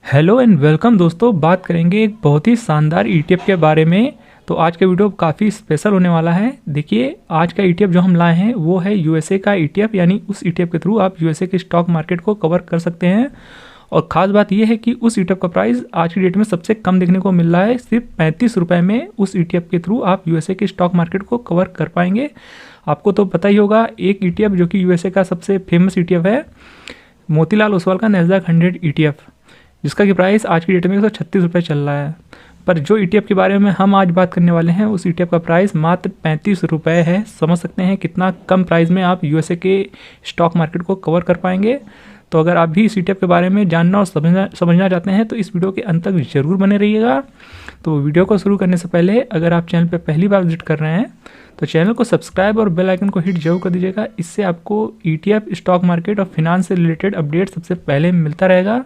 Hello and welcome दोस्तों। बात करेंगे एक बहुत ही शानदार ईटीएफ के बारे में। तो आज का वीडियो काफ़ी स्पेशल होने वाला है। देखिए, आज का ईटीएफ जो हम लाए हैं वो है यूएसए का ईटीएफ, यानी उस ईटीएफ के थ्रू आप यूएसए के स्टॉक मार्केट को कवर कर सकते हैं। और ख़ास बात यह है कि उस ईटीएफ का प्राइस आज की डेट में सबसे कम देखने को मिल रहा है। सिर्फ 35 रुपये में उस ईटीएफ के थ्रू आप यूएसए के स्टॉक मार्केट को कवर कर पाएंगे। आपको तो पता ही होगा, एक ईटीएफ जो कि यूएसए का सबसे फेमस ईटीएफ है, मोतीलाल ओसवाल का नैस्डैक 100 ईटीएफ, जिसका कि प्राइस आज की डेट में 136 रुपये चल रहा है। पर जो ईटीएफ के बारे में हम आज बात करने वाले हैं, उस ईटीएफ का प्राइस मात्र 35 रुपये है। समझ सकते हैं कितना कम प्राइस में आप यूएसए के स्टॉक मार्केट को कवर कर पाएंगे। तो अगर आप भी इस ईटीएफ के बारे में जानना और समझना चाहते हैं तो इस वीडियो के अंत तक जरूर बने रहिएगा। तो वीडियो को शुरू करने से पहले अगर आप चैनल पर पहली बार विजिट कर रहे हैं तो चैनल को सब्सक्राइब और बेल आइकन को हिट जरूर कर दीजिएगा। इससे आपको ईटीएफ, स्टॉक मार्केट और फिनांस से रिलेटेड अपडेट सबसे पहले मिलता रहेगा।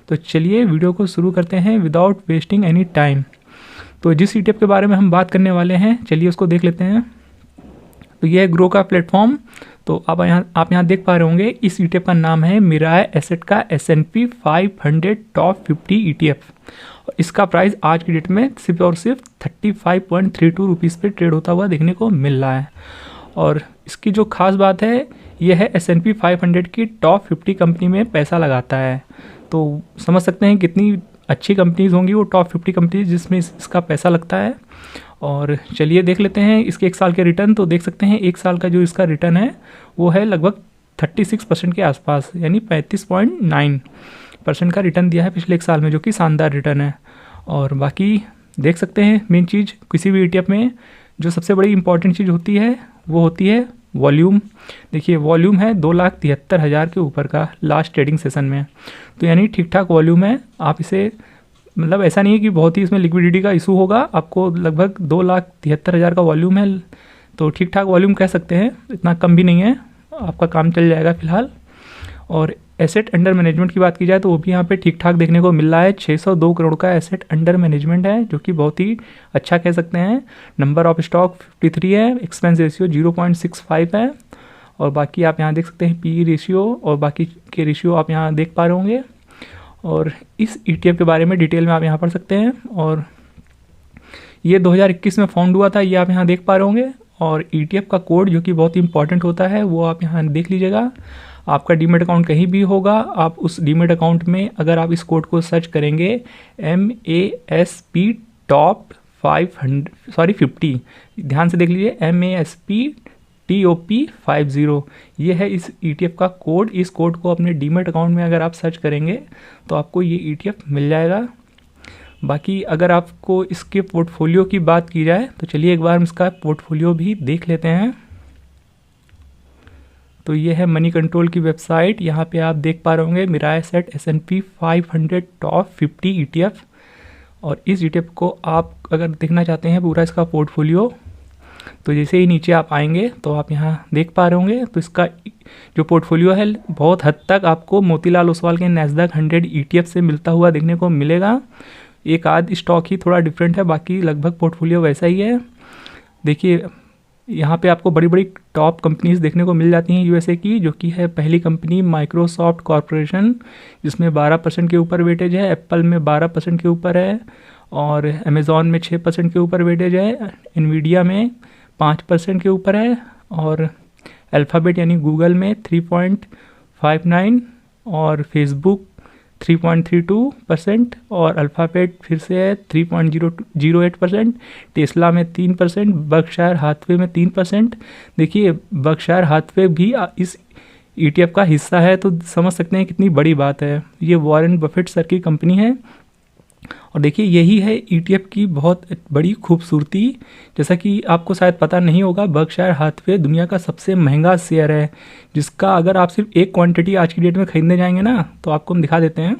तो चलिए वीडियो को शुरू करते हैं विदाउट वेस्टिंग एनी टाइम। तो जिस ईटीएफ के बारे में हम बात करने वाले हैं, चलिए उसको देख लेते हैं। तो ये है ग्रो का प्लेटफॉर्म। तो आप यहाँ देख पा रहे होंगे, इस ईटीएफ का नाम है मिराय एसेट का S&P 500 टॉप 50 ईटीएफ। इसका प्राइस आज की डेट में सिर्फ और सिर्फ 35.32 रुपीज़ पे ट्रेड होता हुआ देखने को मिल रहा है। और इसकी जो खास बात है, यह है S&P 500 की टॉप 50 कंपनी में पैसा लगाता है। तो समझ सकते हैं कितनी अच्छी कंपनीज होंगी वो टॉप 50 कंपनीज जिसमें इसका पैसा लगता है। और चलिए देख लेते हैं इसके एक साल के रिटर्न। तो देख सकते हैं एक साल का जो इसका रिटर्न है वो है लगभग 36% के आसपास, यानी 35.9% का रिटर्न दिया है पिछले एक साल में, जो कि शानदार रिटर्न है। और बाकी देख सकते हैं, मेन चीज़ किसी भी ईटीएफ में जो सबसे बड़ी इंपॉर्टेंट चीज़ होती है वो होती है वॉल्यूम। देखिए, वॉल्यूम है 2,73,000 के ऊपर का लास्ट ट्रेडिंग सेशन में। तो यानी ठीक ठाक वॉल्यूम है। आप इसे, मतलब ऐसा नहीं है कि बहुत ही इसमें लिक्विडिटी का इशू होगा। आपको लगभग 2,73,000 का वॉल्यूम है, तो ठीक ठाक वॉल्यूम कह सकते हैं। इतना कम भी नहीं है, आपका काम चल जाएगा फिलहाल। और एसेट अंडर मैनेजमेंट की बात की जाए तो वो भी यहाँ पे ठीक ठाक देखने को मिल रहा है। 602 करोड़ का एसेट अंडर मैनेजमेंट है, जो कि बहुत ही अच्छा कह सकते हैं। नंबर ऑफ स्टॉक 53 है, एक्सपेंस रेशियो 0.65 है। और बाकी आप यहाँ देख सकते हैं पी रेशियो और बाकी के रेशियो आप यहाँ देख पा रहे होंगे। और इस ईटीएफ के बारे में डिटेल में आप यहाँ पढ़ सकते हैं। और ये 2021 में फाउंड हुआ था, ये आप यहाँ देख पा रहे होंगे। और ईटीएफ का कोड जो कि बहुत ही इंपॉर्टेंट होता है वो आप यहाँ देख लीजिएगा। आपका डीमेट अकाउंट कहीं भी होगा, आप उस डीमेट अकाउंट में अगर आप इस कोड को सर्च करेंगे MASP टॉप 50, ध्यान से देख लीजिए, MASP TOP 50, ये है इस ETF का कोड। इस कोड को अपने डीमेट अकाउंट में अगर आप सर्च करेंगे तो आपको ये ETF मिल जाएगा। बाकी अगर आपको इसके पोर्टफोलियो की बात की जाए तो चलिए एक बार हम इसका पोर्टफोलियो भी देख लेते हैं। तो ये है मनी कंट्रोल की वेबसाइट। यहाँ पे आप देख पा रहे होंगे मिराय एसेट S&P 500 टॉप 50 ETF। और इस ETF को आप अगर देखना चाहते हैं पूरा इसका पोर्टफोलियो, तो जैसे ही नीचे आप आएंगे तो आप यहाँ देख पा रहे होंगे। तो इसका जो पोर्टफोलियो है बहुत हद तक आपको मोतीलाल ओसवाल के नैस्डैक 100 ETF से मिलता हुआ देखने को मिलेगा। एक आध स्टॉक ही थोड़ा डिफरेंट है, बाकी लगभग पोर्टफोलियो वैसा ही है। देखिए, यहाँ पे आपको बड़ी बड़ी टॉप कंपनीज देखने को मिल जाती हैं यूएसए की, जो कि है पहली कंपनी माइक्रोसॉफ्ट कॉरपोरेशन, जिसमें 12% के ऊपर वेटेज है। एप्पल में 12% के ऊपर है। और अमेज़ॉन में 6% के ऊपर वेटेज है। एनवीडिया में 5% के ऊपर है। और अल्फ़ाबेट यानी गूगल में 3.59 और फेसबुक 3.32% और अल्फ़ाबेट फिर से है 3.08%। टेस्ला में 3%, बर्कशायर हाथवे में 3%। देखिए, बर्कशायर हाथवे भी इस ईटीएफ का हिस्सा है, तो समझ सकते हैं कितनी बड़ी बात है। ये वॉरेन बफेट सर की कंपनी है। और देखिए, यही है ईटीएफ की बहुत बड़ी खूबसूरती। जैसा कि आपको शायद पता नहीं होगा, बर्कशायर हाथवे दुनिया का सबसे महंगा शेयर है, जिसका अगर आप सिर्फ एक क्वांटिटी आज की डेट में खरीदने जाएंगे ना, तो आपको हम दिखा देते हैं।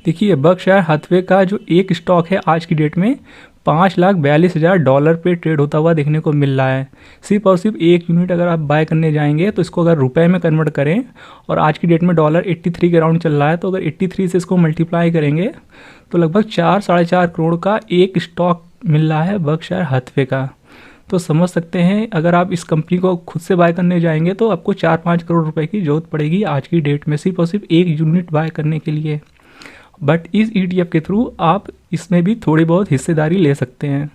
देखिए, बर्कशायर हाथवे का जो एक स्टॉक है आज की डेट में $5,42,000 पे ट्रेड होता हुआ देखने को मिल रहा है। सिर्फ और सिर्फ एक यूनिट अगर आप बाय करने जाएंगे तो इसको अगर रुपए में कन्वर्ट करें, और आज की डेट में $83 के अराउंड चल रहा है, तो अगर 83 से इसको मल्टीप्लाई करेंगे तो लगभग 4-4.5 करोड़ का एक स्टॉक मिल रहा है बर्कशायर हाथवे का। तो समझ सकते हैं अगर आप इस कंपनी को खुद से बाय करने जाएंगे तो आपको 4-5 करोड़ रुपए की जरूरत पड़ेगी आज की डेट में, सिर्फ और सिर्फ एक यूनिट बाय करने के लिए। बट इस ETF के थ्रू आप इसमें भी थोड़ी बहुत हिस्सेदारी ले सकते हैं।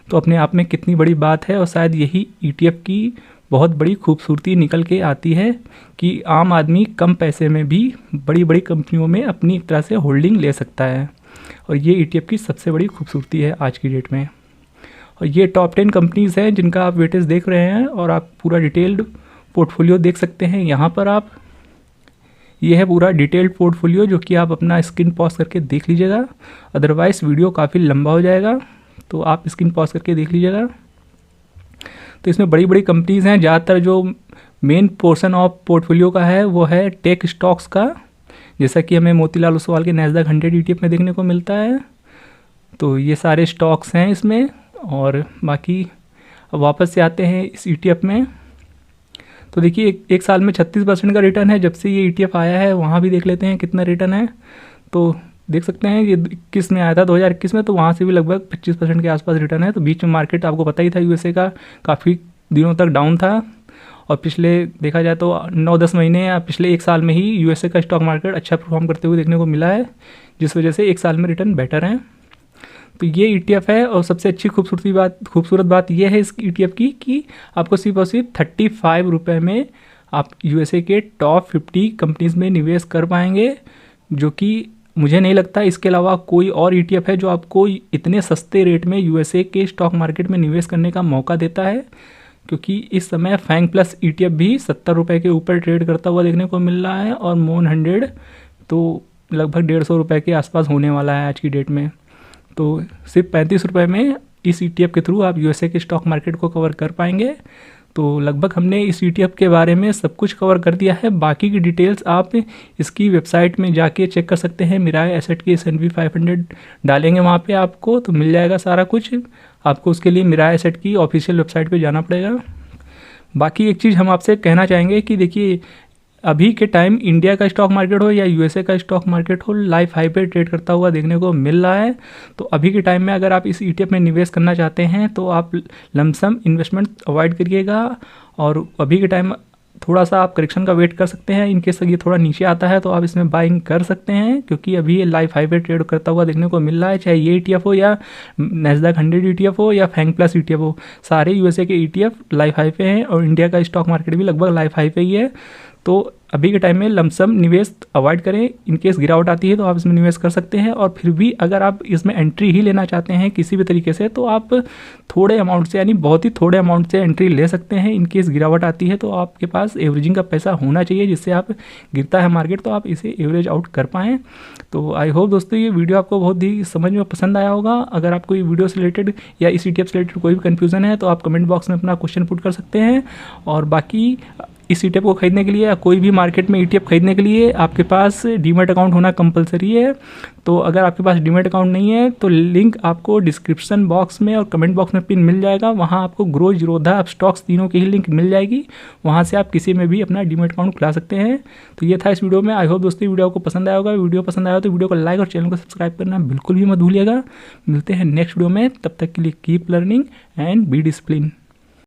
तो अपने आप में कितनी बड़ी बात है, और शायद यही ETF की बहुत बड़ी खूबसूरती निकल के आती है कि आम आदमी कम पैसे में भी बड़ी बड़ी कंपनियों में अपनी एक तरह से होल्डिंग ले सकता है। और ये ETF की सबसे बड़ी खूबसूरती है आज की डेट में। और ये टॉप 10 कंपनीज़ हैं जिनका आप वेटेज देख रहे हैं, और आप पूरा डिटेल्ड पोर्टफोलियो देख सकते हैं यहाँ पर आप। ये है पूरा डिटेल्ड पोर्टफोलियो जो कि आप अपना स्क्रीन पॉज करके देख लीजिएगा, अदरवाइज़ वीडियो काफ़ी लंबा हो जाएगा, तो आप स्क्रीन पॉज करके देख लीजिएगा। तो इसमें बड़ी बड़ी कंपनीज़ हैं। ज़्यादातर जो मेन पोर्शन ऑफ पोर्टफोलियो का है वो है टेक स्टॉक्स का, जैसा कि हमें मोतीलाल ओसवाल के नैस्डैक 100 ETF में देखने को मिलता है। तो ये सारे स्टॉक्स हैं इसमें। और बाकी अब वापस से आते हैं इस ETF में। तो देखिए एक साल में 36% का रिटर्न है। जब से ये ETF आया है वहाँ भी देख लेते हैं कितना रिटर्न है। तो देख सकते हैं ये 21 में आया था, 2021 में, तो वहाँ से भी लगभग 25% के आसपास रिटर्न है। तो बीच में मार्केट आपको पता ही था USA का काफ़ी दिनों तक डाउन था, और पिछले देखा जाए तो 9-10 महीने या पिछले एक साल में ही USA का स्टॉक मार्केट अच्छा परफॉर्म करते हुए देखने को मिला है, जिस वजह से एक साल में रिटर्न बेटर हैं। तो ये ETF है। और सबसे अच्छी खूबसूरत बात यह है इस ETF की कि आपको सिर्फ और सिर्फ 35 रुपये में आप USA के टॉप 50 कंपनीज़ में निवेश कर पाएंगे, जो कि मुझे नहीं लगता इसके अलावा कोई और ETF है जो आपको इतने सस्ते रेट में USA के स्टॉक मार्केट में निवेश करने का मौका देता है। क्योंकि इस समय फैंग प्लस ETF भी 70 रुपये के ऊपर ट्रेड करता हुआ देखने को मिल रहा है, और मोन 100 तो लगभग 150 रुपये के आसपास होने वाला है आज की डेट में। तो सिर्फ 35 रुपये में इस ETF के थ्रू आप USA के स्टॉक मार्केट को कवर कर पाएंगे। तो लगभग हमने इस ETF के बारे में सब कुछ कवर कर दिया है। बाकी की डिटेल्स आप इसकी वेबसाइट में जाके चेक कर सकते हैं। मिराय एसेट की S&P 500 डालेंगे वहाँ पे आपको तो मिल जाएगा सारा कुछ। आपको उसके लिए मिराय एसेट की ऑफिशियल वेबसाइट पे जाना पड़ेगा। बाकी एक चीज़ हम आपसे कहना चाहेंगे कि देखिए अभी के टाइम इंडिया का स्टॉक मार्केट हो या USA का स्टॉक मार्केट हो, लाइफ हाई पे ट्रेड करता हुआ देखने को मिल रहा है। तो अभी के टाइम में अगर आप इस ETF में निवेश करना चाहते हैं तो आप लमसम इन्वेस्टमेंट अवॉइड करिएगा, और अभी के टाइम थोड़ा सा आप करेक्शन का वेट कर सकते हैं। इनकेस ये थोड़ा नीचे आता है तो आप इसमें बाइंग कर सकते हैं, क्योंकि अभी ये लाइफ हाई पे ट्रेड करता हुआ देखने को मिल रहा है। चाहे ये ETF हो या नैस्डैक 100 ETF हो या फैंग प्लस ETF हो, सारे USA के ETF लाइफ हाई पे हैं, और इंडिया का स्टॉक मार्केट भी लगभग लाइफ हाई पे ही है। तो अभी के टाइम में लमसम निवेश अवॉइड करें। इनकेस गिरावट आती है तो आप इसमें निवेश कर सकते हैं, और फिर भी अगर आप इसमें एंट्री ही लेना चाहते हैं किसी भी तरीके से तो आप थोड़े अमाउंट से, यानी बहुत ही थोड़े अमाउंट से एंट्री ले सकते हैं। इनकेस गिरावट आती है तो आपके पास एवरेजिंग का पैसा होना चाहिए, जिससे आप गिरता है मार्केट तो आप इसे एवरेज आउट कर पाएँ। तो आई होप दोस्तों ये वीडियो आपको बहुत ही समझ में पसंद आया होगा। अगर आपको ये वीडियो से रिलेटेड या इस ETF से रिलेटेड कोई भी कन्फ्यूज़न है तो आप कमेंट बॉक्स में अपना क्वेश्चन पुट कर सकते हैं। और बाकी इस ETF को खरीदने के लिए या कोई भी मार्केट में ETF खरीदने के लिए आपके पास डीमैट अकाउंट होना कंपलसरी है। तो अगर आपके पास डीमैट अकाउंट नहीं है तो लिंक आपको डिस्क्रिप्शन बॉक्स में और कमेंट बॉक्स में पिन मिल जाएगा। वहाँ आपको ग्रो, जीरोधा, स्टॉक्स तीनों की ही लिंक मिल जाएगी। वहाँ से आप किसी में भी अपना डीमैट अकाउंट खुला सकते हैं। तो ये था इस वीडियो में। आई होप दोस्तों वीडियो को पसंद आया होगा। वीडियो पसंद आया तो वीडियो को लाइक और चैनल को सब्सक्राइब करना बिल्कुल भी मत भूलिएगा। मिलते हैं नेक्स्ट वीडियो में, तब तक के लिए keep learning and be discipline.